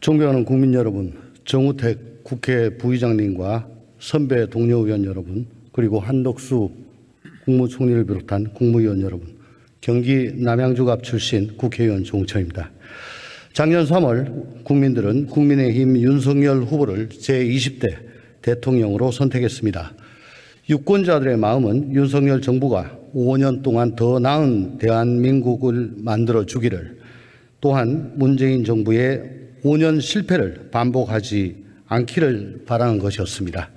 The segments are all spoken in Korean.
존경하는 국민 여러분, 정우택 국회 부의장님과 선배 동료 의원 여러분, 그리고 한덕수 국무총리를 비롯한 국무위원 여러분, 경기 남양주갑 출신 국회의원 조홍천입니다. 작년 3월 국민들은 국민의힘 윤석열 후보를 제20대 대통령으로 선택했습니다. 유권자들의 마음은 윤석열 정부가 5년 동안 더 나은 대한민국을 만들어 주기를, 또한 문재인 정부의 5년 실패를 반복하지 않기를 바라는 것이었습니다.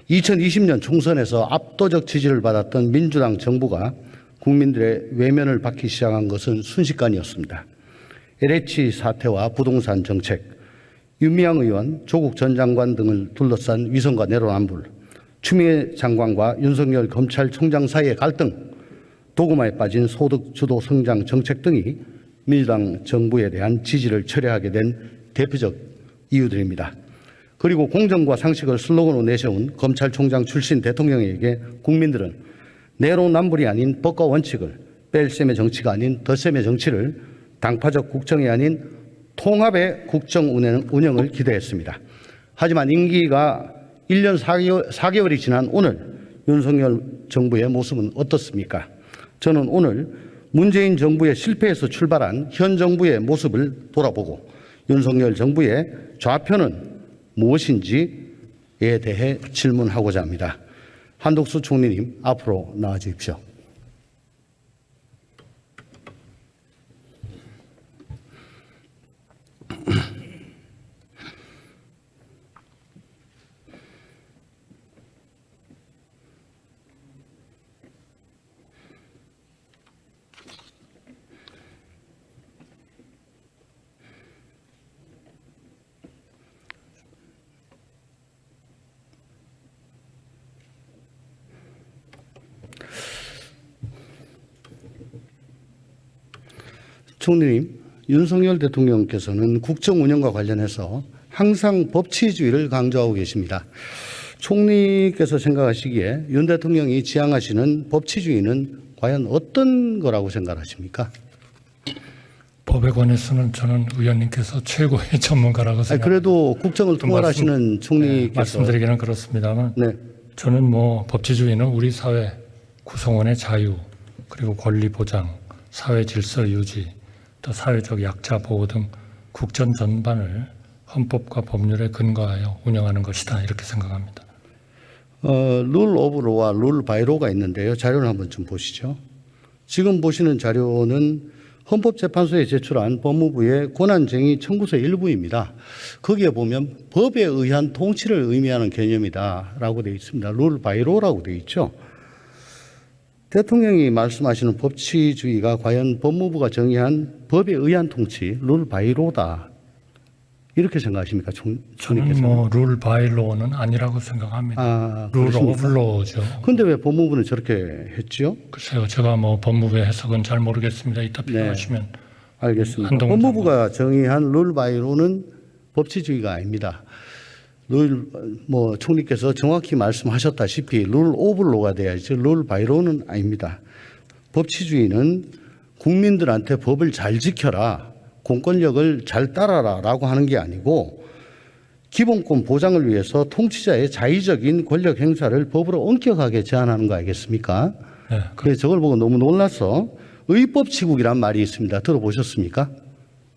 2020년 총선에서 압도적 지지를 받았던 민주당 정부가 국민들의 외면을 받기 시작한 것은 순식간이었습니다. LH 사태와 부동산 정책, 윤미향 의원, 조국 전 장관 등을 둘러싼 위선과 내로남불, 추미애 장관과 윤석열 검찰총장 사이의 갈등, 도구마에 빠진 소득 주도 성장 정책 등이 민주당 정부에 대한 지지를 철회하게 된 대표적 이유들입니다. 그리고 공정과 상식을 슬로건으로 내세운 검찰총장 출신 대통령에게 국민들은 내로남불이 아닌 법과 원칙을, 뺄셈의 정치가 아닌 덧셈의 정치를, 당파적 국정이 아닌 통합의 국정 운영을 기대했습니다. 하지만 임기가 1년 4개월이 지난 오늘 윤석열 정부의 모습은 어떻습니까? 저는 오늘 문재인 정부의 실패에서 출발한 현 정부의 모습을 돌아보고 윤석열 정부의 좌표는 무엇인지에 대해 질문하고자 합니다. 한덕수 총리님, 앞으로 나와 주십시오. 총리님, 윤석열 대통령께서는 국정 운영과 관련해서 항상 법치주의를 강조하고 계십니다. 총리께서 생각하시기에 윤 대통령이 지향하시는 법치주의는 과연 어떤 거라고 생각하십니까? 법에 관해서는 저는 의원님께서 최고의 전문가라고 생각합니다. 그래도 국정을 통할하시는 총리께서 말씀드리기는 그렇습니다만, 네. 저는 법치주의는 우리 사회 구성원의 자유, 그리고 권리 보장, 사회 질서 유지, 또 사회적 약자 보호 등 국정 전반을 헌법과 법률에 근거하여 운영하는 것이다, 이렇게 생각합니다. 룰 오브 로와 룰 바이 로가 있는데요. 자료를 한번 좀 보시죠. 지금 보시는 자료는 헌법재판소에 제출한 법무부의 권한쟁의 청구서 일부입니다. 거기에 보면 법에 의한 통치를 의미하는 개념이다라고 되어 있습니다. 룰 바이 로라고 되어 있죠. 대통령이 말씀하시는 법치주의가 과연 법무부가 정의한 법에 의한 통치, 룰 바이 로다, 이렇게 생각하십니까? 저는 룰 바이 로는 아니라고 생각합니다. 룰 오브 로죠. 그런데 왜 법무부는 저렇게 했죠? 글쎄요, 제가 법무부의 해석은 잘 모르겠습니다. 이따 필요하시면. 네, 알겠습니다. 법무부가 정의한 룰 바이 로는 법치주의가 아닙니다. 총리께서 정확히 말씀하셨다시피 룰 오브 로가 돼야지 룰 바이 로는 아닙니다. 법치주의는 국민들한테 법을 잘 지켜라, 공권력을 잘 따라라 라고 하는 게 아니고, 기본권 보장을 위해서 통치자의 자의적인 권력 행사를 법으로 엄격하게 제한하는 거 아니겠습니까? 네, 그래서 저걸 보고 너무 놀라서 의법치국이란 말이 있습니다. 들어보셨습니까?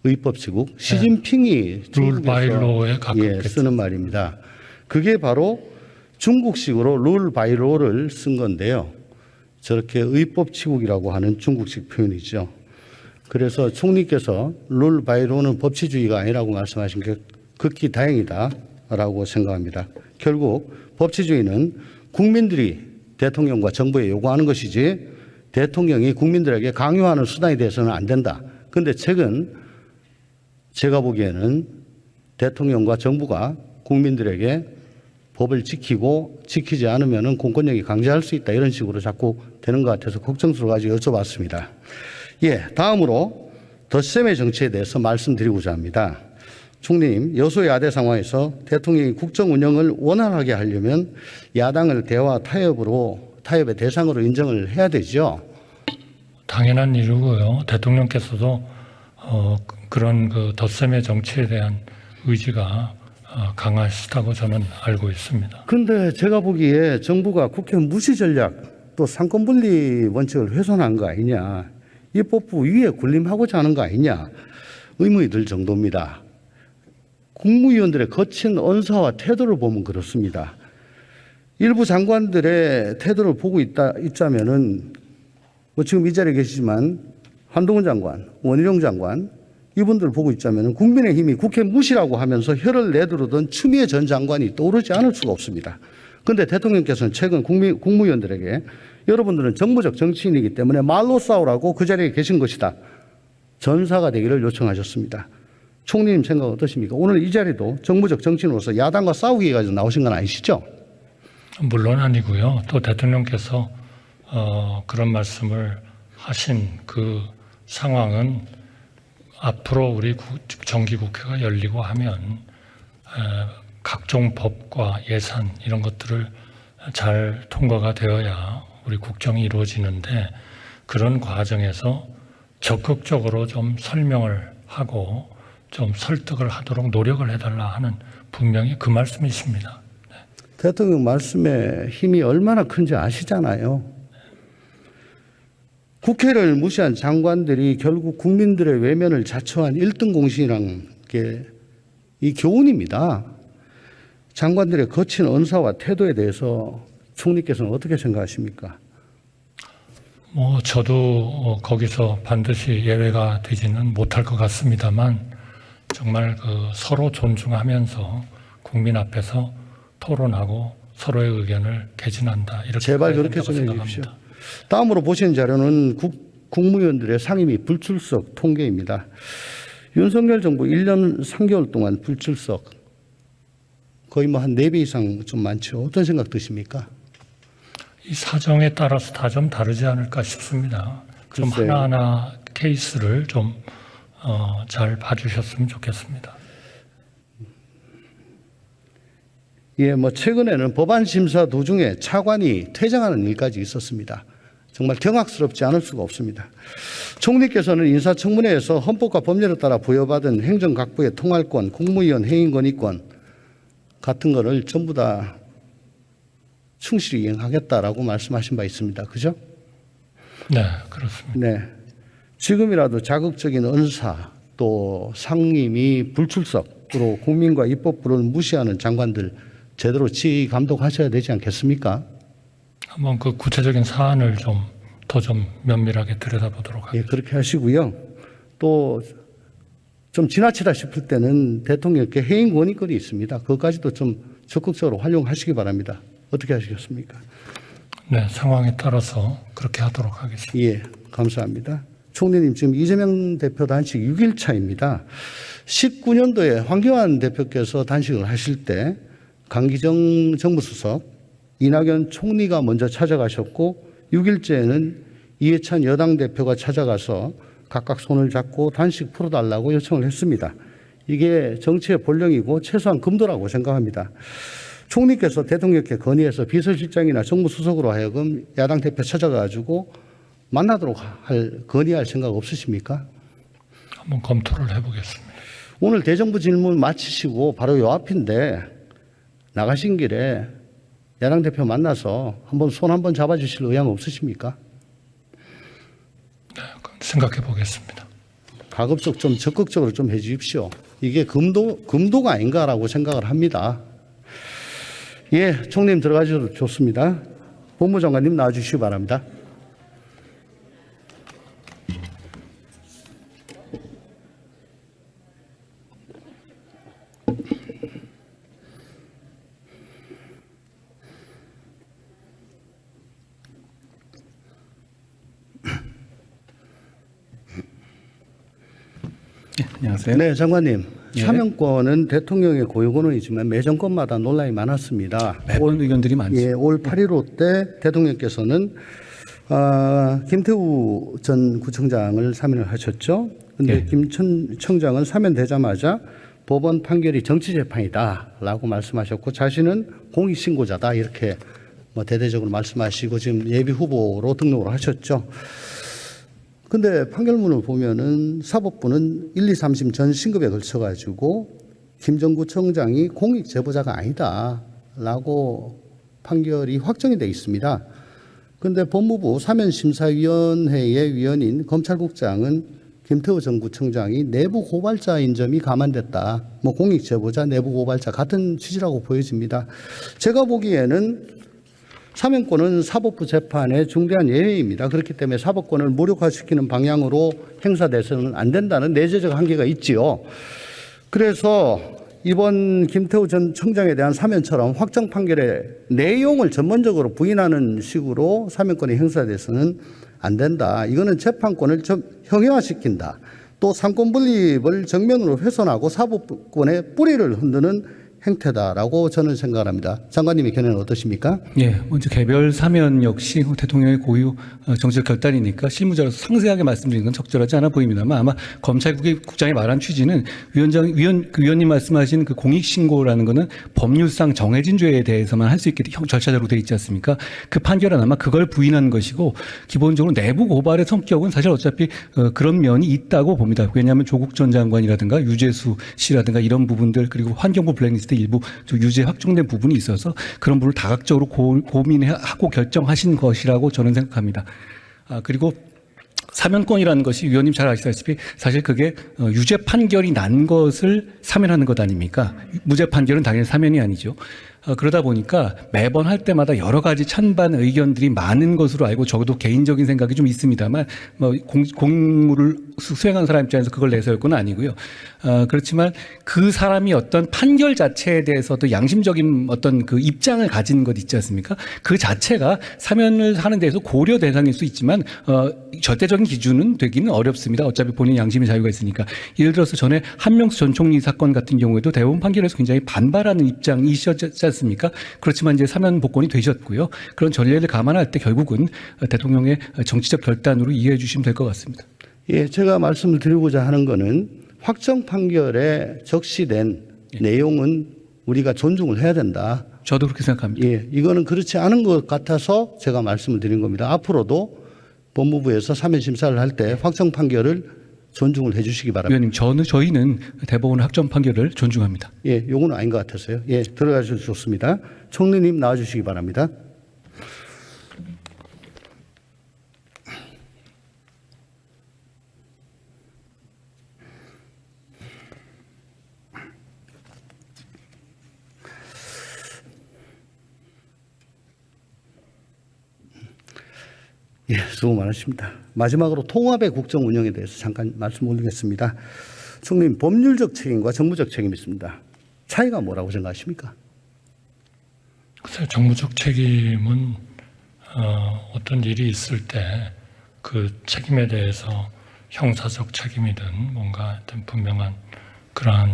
의법치국. 시진핑이 룰 바이 로에 가깝겠죠. 쓰는 말입니다. 그게 바로 중국식으로 룰 바이 로를 쓴 건데요. 저렇게 의법치국이라고 하는 중국식 표현이죠. 그래서 총리께서 룰 바이 로는 법치주의가 아니라고 말씀하신 게 극히 다행이다라고 생각합니다. 결국 법치주의는 국민들이 대통령과 정부에 요구하는 것이지 대통령이 국민들에게 강요하는 수단이 돼서는 안 된다. 그런데 최근 제가 보기에는 대통령과 정부가 국민들에게 법을 지키고 지키지 않으면 공권력이 강제할 수 있다, 이런 식으로 자꾸 되는 것 같아서 걱정스러워가지고 여쭤봤습니다. 다음으로 덧셈의 정치에 대해서 말씀드리고자 합니다. 총리님, 여소야대 상황에서 대통령이 국정 운영을 원활하게 하려면 야당을 대화 타협의 대상으로 인정을 해야 되죠. 당연한 일이고요. 대통령께서도 그런 덧셈의 정치에 대한 의지가 강하시다고 저는 알고 있습니다. 근데 제가 보기에 정부가 국회 무시 전략 또 상권 분리 원칙을 훼손한 거 아니냐, 입법부 위에 군림하고자 하는 거 아니냐 의문이 들 정도입니다. 국무위원들의 거친 언사와 태도를 보면 그렇습니다. 일부 장관들의 태도를 보고 있자면은 뭐 지금 이 자리에 계시지만 한동훈 장관, 원희룡 장관 이분들 보고 있자면은 국민의힘이 국회 무시라고 하면서 혀를 내두르던 추미애 전 장관이 떠오르지 않을 수가 없습니다. 그런데 대통령께서는 최근 국무위원들에게 여러분들은 정무적 정치인이기 때문에 말로 싸우라고 그 자리에 계신 것이다, 전사가 되기를 요청하셨습니다. 총리님 생각 어떠십니까? 오늘 이 자리도 정무적 정치인으로서 야당과 싸우기 위해서 나오신 건 아니시죠? 물론 아니고요. 또 대통령께서 그런 말씀을 하신 그 상황은 앞으로 우리 정기국회가 열리고 하면 각종 법과 예산 이런 것들을 잘 통과가 되어야 우리 국정이 이루어지는데, 그런 과정에서 적극적으로 좀 설명을 하고 좀 설득을 하도록 노력을 해달라 하는 분명히 그 말씀이십니다. 대통령 말씀에 힘이 얼마나 큰지 아시잖아요. 국회를 무시한 장관들이 결국 국민들의 외면을 자초한 1등 공신이란 게 이 교훈입니다. 장관들의 거친 언사와 태도에 대해서 총리께서는 어떻게 생각하십니까? 저도 거기서 반드시 예외가 되지는 못할 것 같습니다만, 정말 서로 존중하면서 국민 앞에서 토론하고 서로의 의견을 개진한다, 이렇게 제발 그렇게 좀 해주십시오. 다음으로 보시는 자료는 국무위원들의 상임위 불출석 통계입니다. 윤석열 정부 1년 3개월 동안 불출석 거의 한 4배 이상 좀 많죠. 어떤 생각 드십니까? 이 사정에 따라서 다 좀 다르지 않을까 싶습니다. 좀 글쎄요. 하나하나 케이스를 좀 잘 봐주셨으면 좋겠습니다. 예, 최근에는 법안 심사 도중에 차관이 퇴장하는 일까지 있었습니다. 정말 경악스럽지 않을 수가 없습니다. 총리께서는 인사청문회에서 헌법과 법률에 따라 부여받은 행정각부의 통할권, 국무위원 해임건의권 같은 거를 전부 다 충실히 이행하겠다라고 말씀하신 바 있습니다. 그죠? 네, 그렇습니다. 네. 지금이라도 자극적인 언사 또 상임위 불출석으로 국민과 입법부를 무시하는 장관들 제대로 지휘 감독하셔야 되지 않겠습니까? 한번 그 구체적인 사안을 더 면밀하게 들여다보도록 예, 하겠습니다. 그렇게 하시고요. 또 좀 지나치다 싶을 때는 대통령께 해임 건의권이 있습니다. 그것까지도 좀 적극적으로 활용하시기 바랍니다. 어떻게 하시겠습니까? 네, 상황에 따라서 그렇게 하도록 하겠습니다. 예, 감사합니다. 총리님, 지금 이재명 대표 단식 6일 차입니다. 19년도에 황교안 대표께서 단식을 하실 때 강기정 정무수석, 이낙연 총리가 먼저 찾아가셨고 6일째에는 이해찬 여당 대표가 찾아가서 각각 손을 잡고 단식 풀어달라고 요청을 했습니다. 이게 정치의 본령이고 최소한 금도라고 생각합니다. 총리께서 대통령께 건의해서 비서실장이나 정무수석으로 하여금 야당 대표 찾아가지고 만나도록 건의할 생각 없으십니까? 한번 검토를 해보겠습니다. 오늘 대정부 질문 마치시고 바로 요 앞인데 나가신 길에 야당 대표 만나서 손 한번 잡아주실 의향 없으십니까? 네, 그럼 생각해 보겠습니다. 가급적 좀 적극적으로 좀 해주십시오. 이게 금도가 아닌가라고 생각을 합니다. 예, 총리님 들어가셔도 좋습니다. 법무장관님 나와주시기 바랍니다. 안녕하세요. 네, 장관님. 예. 사면권은 대통령의 고유권이지만 매 정권마다 논란이 많았습니다. 매번 의견들이 많습니다. 예, 올 8.15 때 대통령께서는 김태우 전 구청장을 사면을 하셨죠. 그런데 예. 김 청장은 사면되자마자 법원 판결이 정치재판이다라고 말씀하셨고 자신은 공익신고자다 이렇게 대대적으로 말씀하시고 지금 예비 후보로 등록을 하셨죠. 근데 판결문을 보면은 사법부는 1, 2, 3심 전 신급에 걸쳐 가지고 김정구 청장이 공익 제보자가 아니다라고 판결이 확정이 되어 있습니다. 그런데 법무부 사면심사위원회의 위원인 검찰국장은 김태호 전 구청장이 내부 고발자인 점이 감안됐다. 뭐 공익 제보자, 내부 고발자 같은 취지라고 보여집니다. 제가 보기에는 사면권은 사법부 재판의 중대한 예외입니다. 그렇기 때문에 사법권을 무력화시키는 방향으로 행사돼서는 안 된다는 내재적 한계가 있지요. 그래서 이번 김태우 전 청장에 대한 사면처럼 확정 판결의 내용을 전문적으로 부인하는 식으로 사면권이 행사돼서는 안 된다. 이거는 재판권을 좀 형해화시킨다. 또 상권 분립을 정면으로 훼손하고 사법권의 뿌리를 흔드는 행태다라고 저는 생각합니다. 장관님의 견해는 어떠십니까? 예, 먼저 개별 사면 역시 대통령의 고유 정치적 결단이니까 실무자로서 상세하게 말씀드리는 건 적절하지 않아 보입니다만 아마 검찰국장이 말한 취지는 위원님 말씀하신 그 공익신고라는 거는 법률상 정해진 죄에 대해서만 할 수 있게 절차적으로 되어 있지 않습니까? 그 판결은 아마 그걸 부인한 것이고 기본적으로 내부 고발의 성격은 사실 어차피 그런 면이 있다고 봅니다. 왜냐하면 조국 전 장관이라든가 유재수 씨라든가 이런 부분들 그리고 환경부 블랙리스트 일부 유죄 확정된 부분이 있어서 그런 부분을 다각적으로 고민하고 결정하신 것이라고 저는 생각합니다. 그리고 사면권이라는 것이 위원님 잘 아시다시피 사실 그게 유죄 판결이 난 것을 사면하는 것 아닙니까? 무죄 판결은 당연히 사면이 아니죠. 그러다 보니까 매번 할 때마다 여러 가지 찬반 의견들이 많은 것으로 알고 적어도 개인적인 생각이 좀 있습니다만 뭐 공무를 수행한 사람 입장에서 그걸 내세울 건 아니고요. 그렇지만 그 사람이 어떤 판결 자체에 대해서도 양심적인 어떤 그 입장을 가진 것 있지 않습니까? 그 자체가 사면을 하는 데서 고려 대상일 수 있지만 절대적인 기준은 되기는 어렵습니다. 어차피 본인 양심의 자유가 있으니까. 예를 들어서 전에 한명수 전 총리 사건 같은 경우에도 대법원 판결에서 굉장히 반발하는 입장이셨지 않습니까? 그렇지만 이제 사면 복권이 되셨고요. 그런 전례를 감안할 때 결국은 대통령의 정치적 결단으로 이해해 주시면 될 것 같습니다. 예, 제가 말씀을 드리고자 하는 거는 확정 판결에 적시된 내용은 우리가 존중을 해야 된다. 저도 그렇게 생각합니다. 예, 이거는 그렇지 않은 것 같아서 제가 말씀을 드린 겁니다. 앞으로도 법무부에서 사면 심사를 할 때 확정 판결을 존중을 해 주시기 바랍니다. 위원님, 저희는 대법원 확정 판결을 존중합니다. 예, 요거는 아닌 것 같아서요. 예, 들어가셔도 좋습니다. 총리님 나와 주시기 바랍니다. 예, 수고 많으십니다. 마지막으로 통합의 국정 운영에 대해서 잠깐 말씀 올리겠습니다. 총리님, 법률적 책임과 정무적 책임이 있습니다. 차이가 뭐라고 생각하십니까? 글쎄요, 정무적 책임은 어떤 일이 있을 때 그 책임에 대해서 형사적 책임이든 뭔가 어떤 분명한 그러한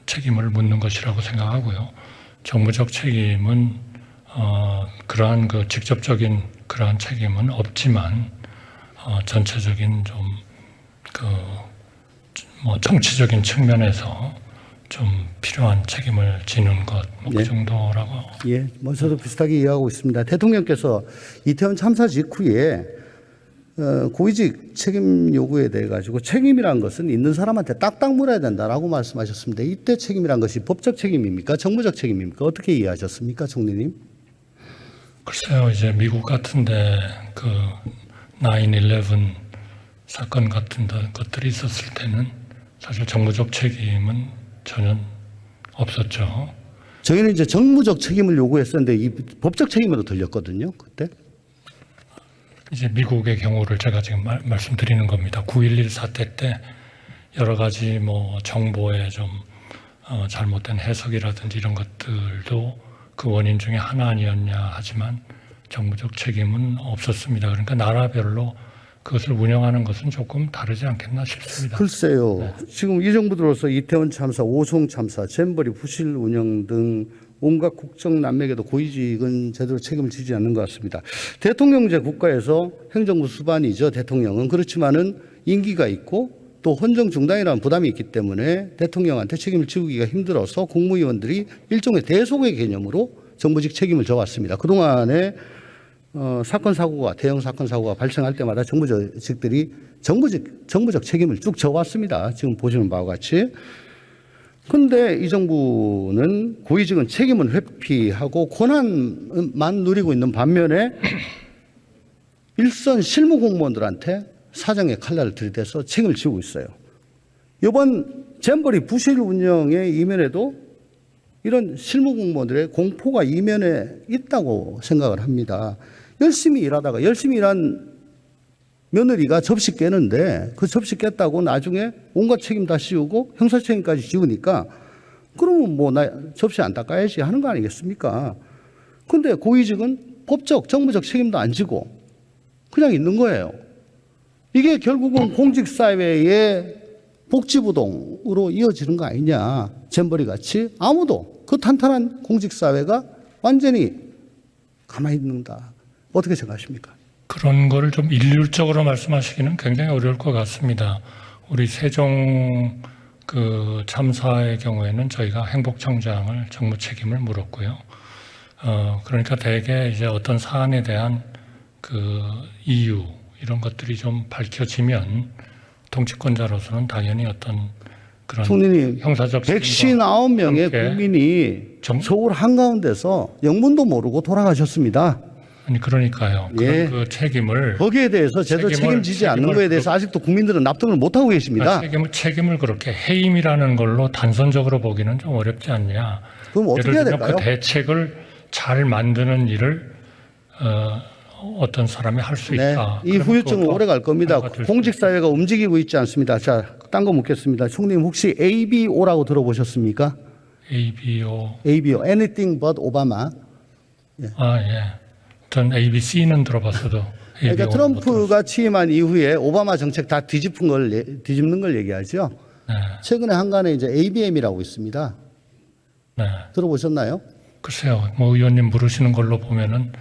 책임을 묻는 것이라고 생각하고요. 정무적 책임은 그러한 그 직접적인 그러한 책임은 없지만 전체적인 좀 그 뭐 정치적인 측면에서 좀 필요한 책임을 지는 것, 뭐 그 정도라고. 예, 뭐 저도 비슷하게 이해하고 있습니다. 대통령께서 이태원 참사 직후에 고위직 책임 요구에 대해 가지고 책임이란 것은 있는 사람한테 딱딱 물어야 된다라고 말씀하셨습니다. 이때 책임이란 것이 법적 책임입니까? 정무적 책임입니까? 어떻게 이해하셨습니까, 총리님? 글쎄요, 이제 미국 같은데 그 9/11 사건 같은 것들이 있었을 때는 사실 정무적 책임은 전혀 없었죠. 저희는 이제 정무적 책임을 요구했었는데 이 법적 책임으로 들렸거든요, 그때. 이제 미국의 경우를 제가 지금 말씀드리는 겁니다. 9.11 사태 때 여러 가지 뭐 정보의 좀 잘못된 해석이라든지 이런 것들도 그 원인 중에 하나 아니었냐 하지만 정무적 책임은 없었습니다. 그러니까 나라별로 그것을 운영하는 것은 조금 다르지 않겠나 싶습니다. 글쎄요. 지금 이 정부 들어서 이태원 참사, 오송 참사, 잼버리 부실 운영 등 온갖 국정 난맥에도 고위직은 제대로 책임을 지지 않는 것 같습니다. 대통령제 국가에서 행정부 수반이죠. 대통령은. 그렇지만은 임기가 있고 또 헌정 중단이라는 부담이 있기 때문에 대통령한테 책임을 지우기가 힘들어서 국무위원들이 일종의 대속의 개념으로 정부직 책임을 져왔습니다. 그동안에 사건 사고가 대형 사건 사고가 발생할 때마다 정부직들이 정부적 책임을 쭉 져왔습니다. 지금 보시는 바와 같이. 근데 이 정부는 고위직은 책임을 회피하고 권한만 누리고 있는 반면에 일선 실무 공무원들한테 사정의 칼날을 들이대서 책임을 지고 있어요. 이번 잼버리 부실 운영의 이면에도 이런 실무 공무원들의 공포가 이면에 있다고 생각을 합니다. 열심히 일하다가 열심히 일한 며느리가 접시 깨는데 그 접시 깼다고 나중에 온갖 책임 다 씌우고 형사 책임까지 지우니까 그러면 뭐 나 접시 안 닦아야지 하는 거 아니겠습니까? 근데 고위직은 법적, 정부적 책임도 안 지고 그냥 있는 거예요. 이게 결국은 공직사회의 복지부동으로 이어지는 거 아니냐. 잼버리 같이 아무도 그 탄탄한 공직사회가 완전히 가만히 있는다. 어떻게 생각하십니까? 그런 거를 좀 일률적으로 말씀하시기는 굉장히 어려울 것 같습니다. 우리 세종 그 참사의 경우에는 저희가 행복청장을 정무 책임을 물었고요. 그러니까 대개 이제 어떤 사안에 대한 그 이유 이런 것들이 좀 밝혀지면 통치권자로서는 당연히 어떤 그런 총리님, 형사적 159명의 함께 국민이 서울 한가운데서 영문도 모르고 돌아가셨습니다. 아니 그러니까요. 예. 그런 그 책임을 거기에 대해서 제대로 책임지지 않는 거에 대해서 아직도 국민들은 납득을 못하고 계십니다. 책임을 그렇게 해임이라는 걸로 단선적으로 보기는 좀 어렵지 않냐. 그럼 어떻게 해야 예를 들면 될까요? 그 대책을 잘 만드는 일을 어떤 사람이 할 수 네, 있다. 이 후유증은 그것도 오래 갈 겁니다. 하나가 될수 공직사회가 움직이고 있지 않습니다. 자, 딴 거 묻겠습니다. 총리님 혹시 ABO라고 들어보셨습니까? ABO. ABO, Anything But Obama. 아 예. 전 ABC는 들어봤어도. 그러니까 ABO 는 못 트럼프가 취임한 이후에 오바마 정책 다 뒤집는 걸 얘기하죠. 네. 최근에 한간에 이제 ABM이라고 있습니다. 네. 들어보셨나요? 글쎄요. 뭐 의원님 물으시는 걸로 보면은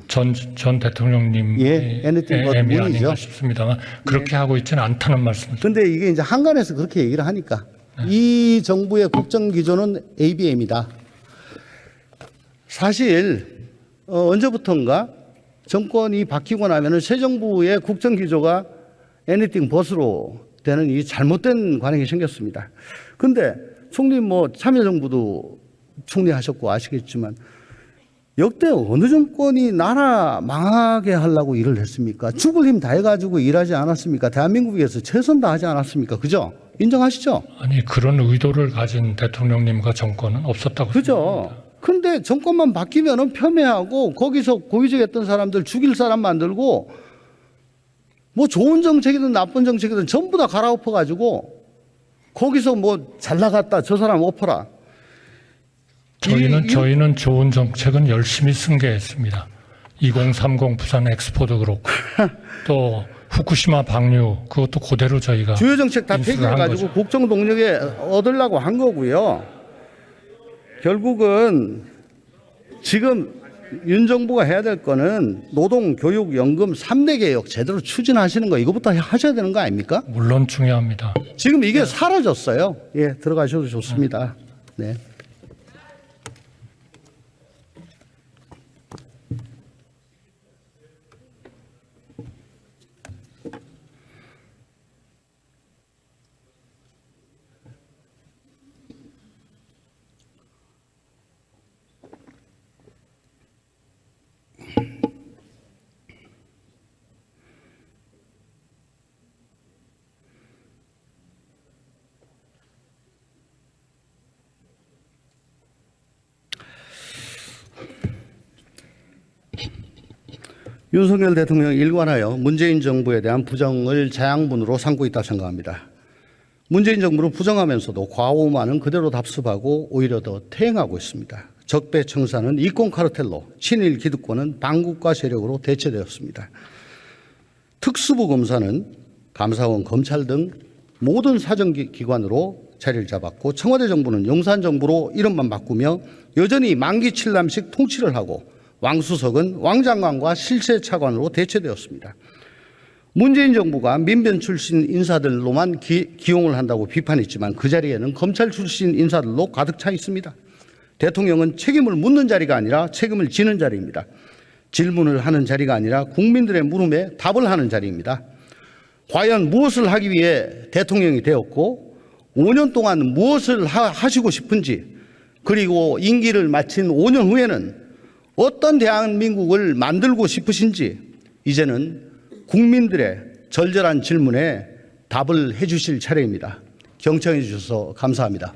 전 대통령님 예, anything but M이 문이죠. 아닌가 싶습니다만 그렇게 하고 있지는 않다는 말씀이죠. 근데 이게 이제 한간에서 그렇게 얘기를 하니까 이 정부의 국정 기조는 ABM이다. 사실 언제부턴가 정권이 바뀌고 나면은 새 정부의 국정 기조가 anything but으로 되는 이 잘못된 관행이 생겼습니다. 근데 총리 뭐 참여정부도 총리하셨고 아시겠지만 역대 어느 정권이 나라 망하게 하려고 일을 했습니까? 죽을 힘 다 해가지고 일하지 않았습니까? 대한민국에서 최선 다하지 않았습니까? 그죠? 인정하시죠? 아니 그런 의도를 가진 대통령님과 정권은 없었다고 그죠? 근데 정권만 바뀌면은 폄훼하고 거기서 고위직했던 사람들 죽일 사람 만들고 뭐 좋은 정책이든 나쁜 정책이든 전부 다 갈아엎어 가지고 거기서 뭐 잘 나갔다 저 사람 엎어라. 저희는 좋은 정책은 열심히 승계했습니다. 2030 부산 엑스포도 그렇고 또 후쿠시마 방류 그것도 그대로 저희가 주요 정책 다 인수를 폐기해 한 가지고 거죠. 국정 동력에 얻으려고 한 거고요. 결국은 지금 윤 정부가 해야 될 거는 노동, 교육, 연금 3대 개혁 제대로 추진하시는 거 이거부터 하셔야 되는 거 아닙니까? 물론 중요합니다. 지금 이게 사라졌어요. 예, 들어가셔도 좋습니다. 네. 윤석열 대통령이 일관하여 문재인 정부에 대한 부정을 자양분으로 삼고 있다고 생각합니다. 문재인 정부를 부정하면서도 과오만은 그대로 답습하고 오히려 더 퇴행하고 있습니다. 적폐청산은 이권 카르텔로, 친일 기득권은 반국가 세력으로 대체되었습니다. 특수부 검사는 감사원, 검찰 등 모든 사정기관으로 자리를 잡았고 청와대 정부는 용산정부로 이름만 바꾸며 여전히 만기 칠남식 통치를 하고 왕수석은 왕장관과 실세차관으로 대체되었습니다. 문재인 정부가 민변 출신 인사들로만 기용을 한다고 비판했지만 그 자리에는 검찰 출신 인사들로 가득 차 있습니다. 대통령은 책임을 묻는 자리가 아니라 책임을 지는 자리입니다. 질문을 하는 자리가 아니라 국민들의 물음에 답을 하는 자리입니다. 과연 무엇을 하기 위해 대통령이 되었고 5년 동안 무엇을 하시고 싶은지, 그리고 임기를 마친 5년 후에는 어떤 대한민국을 만들고 싶으신지 이제는 국민들의 절절한 질문에 답을 해 주실 차례입니다. 경청해 주셔서 감사합니다.